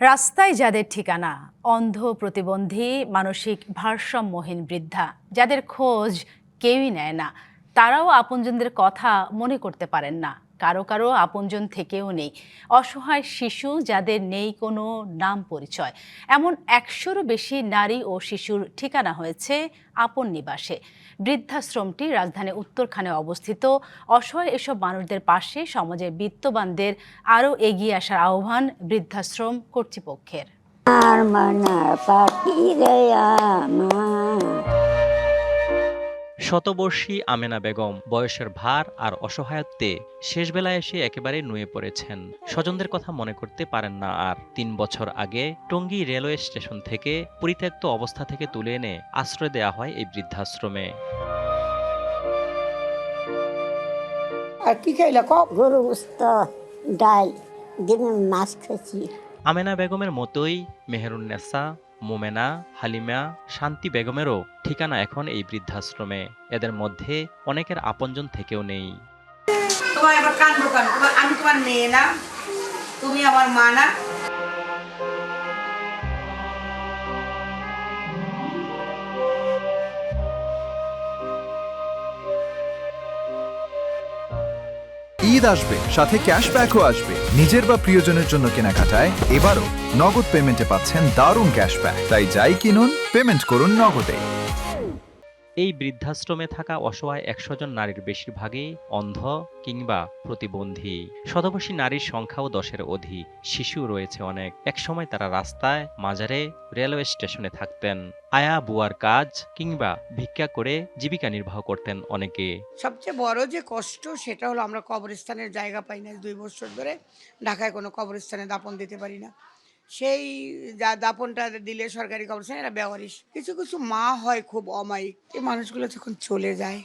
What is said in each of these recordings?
রাস্তায় যাদের ঠিকানা, অন্ধ, প্রতিবন্ধী, মানসিক ভারসাম্যহীন বৃদ্ধা, যাদের খোঁজ কেউই নেয় না, তারাও আপনজনদের কথা মনে করতে পারেন না। কারো কারো আপনজন থেকেও নেই। অসহায় শিশু যাদের নেই কোনো নাম পরিচয়, এমন ১০০-রও বেশি নারী ও শিশুর ঠিকানা হয়েছে আপন নিবাসে। বৃদ্ধাশ্রমটি রাজধানী উত্তরখানে অবস্থিত। অসহায় এসব মানুষদের পাশে সমাজের বিত্তবানদের আরও এগিয়ে আসার আহ্বান বৃদ্ধাশ্রম কর্তৃপক্ষের। শতবর্ষী আমেনা বেগম বয়সের ভার আর অসহায়ত্বে শেষ বেলায় এসে একেবারে নুয়ে পড়েছেন। স্বজনদের কথা মনে করতে পারেন না আর। ৩ বছর আগে টঙ্গী রেলওয়ে স্টেশন থেকে পরিত্যক্ত অবস্থা থেকে তুলে এনে আশ্রয় দেওয়া হয় এই বৃদ্ধাশ্রমে। আর কি খাইলা? গরু গোস্ত, ডাল, ডিমের মাছ খাইছি। আমেনা বেগমের মতোই মেহেরুন্নেসা, মোমেনা, হালিমা, শান্তি বেগমেরও ঠিকানা এখন এই বৃদ্ধাশ্রমে। এদের মধ্যে অনেকের আপনজন থেকেও নেই। তোমার এবার কান্দো কেন? আমি তোমার মেয়ে না? তুমি আমার মা না? ঈদ আসবে, সাথে ক্যাশব্যাকও আসবে। নিজের বা প্রিয়জনের জন্য কেনাকাটায় এবারও নগদ পেমেন্টে পাচ্ছেন দারুণ ক্যাশব্যাক। তাই যাই কিনুন, পেমেন্ট করুন নগদে। এই বৃদ্ধাশ্রমে থাকা অসহায় ১০০ জন নারীর বেশিরভাগই অন্ধ কিংবা প্রতিবন্ধী। শতবর্ষী নারীর সংখ্যাও ১০-এর অধিক। শিশু রয়েছে অনেক। একসময় তারা রাস্তায়, মাজারে, রেলওয়ে স্টেশনে থাকতেন। আয়া বুয়ার কাজ কিংবা ভিক্ষা করে জীবিকা নির্বাহ করতেন অনেকে। সবচেয়ে বড় যে কষ্ট সেটা হলো আমরা কবরস্থানের জায়গা পাই না। ২ বছর ধরে ঢাকায় কোনো কবরস্থানে দাফন দিতে পারি না। সেই দাফনটা দিলে সরকারি কবরস্থানে এরা বেওয়ারিশ। কিছু কিছু মা হয় খুব অমায়িক। এই মানুষগুলো যখন চলে যায়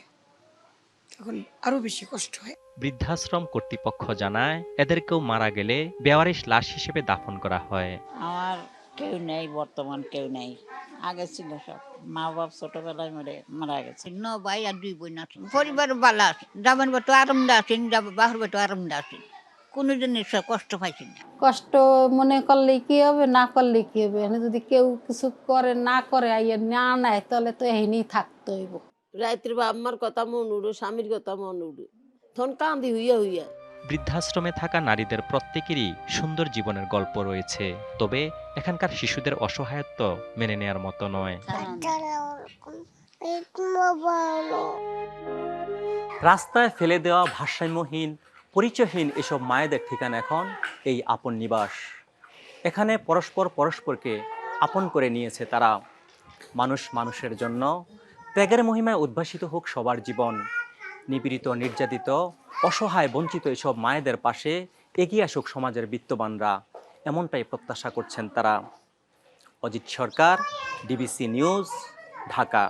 তখন আরো বেশি কষ্ট হয়। বৃদ্ধাশ্রম কর্তৃপক্ষ জানায়, এদেরকেও মারা গেলে বেওয়ারিশ লাশ হিসেবে দাফন করা হয়। আমার কেউ নেই, বর্তমান কেউ নেই। আগে ছিল সব, মা বাপ ছোটবেলায় মারা গেছে। 9 ভাই আর 2 বোন আছে। পরিবার ভালো আছে, যাবেন বাটো আরামদা আছেন, বাহির বাটো আরামদা আছেন। কোনো জিনিস কষ্ট পাইছেন না। কষ্ট মনে করলে কি হবে, না করলে কি হবে? যদি কেউ কিছু করে না করে আইয়া না নেয় তাহলে তো এখানেই থাকতে হইব। রাত্রে বা আম্মার কথা মন উড়ো, স্বামীর কথা মন উড়ো, তখন কান্দি হইয়া হইয়া। বৃদ্ধাশ্রমে থাকা নারীদের প্রত্যেকেরই সুন্দর জীবনের গল্প রয়েছে। তবে এখানকার শিশুদের অসহায়ত্ব মেনে নেয়ার মতো নয়। রাস্তায় ফেলে দেওয়া ভারসাম্যহীন, পরিচয়হীন এসব মায়েদের ঠিকানা এখন এই আপন নিবাস। এখানে পরস্পর পরস্পরকে আপন করে নিয়েছে তারা। মানুষ মানুষের জন্য ত্যাগের মহিমায় উদ্ভাসিত হোক সবার জীবন। নিপীড়িত, নির্যাতিত, অসহায়, বঞ্চিত এসব মায়েদের পাশে এগিয়ে আসুক সমাজের বিত্তবানরা, এমনটাই প্রত্যাশা করছেন তারা। অজিত সরকার, ডিবিসি নিউজ, ঢাকা।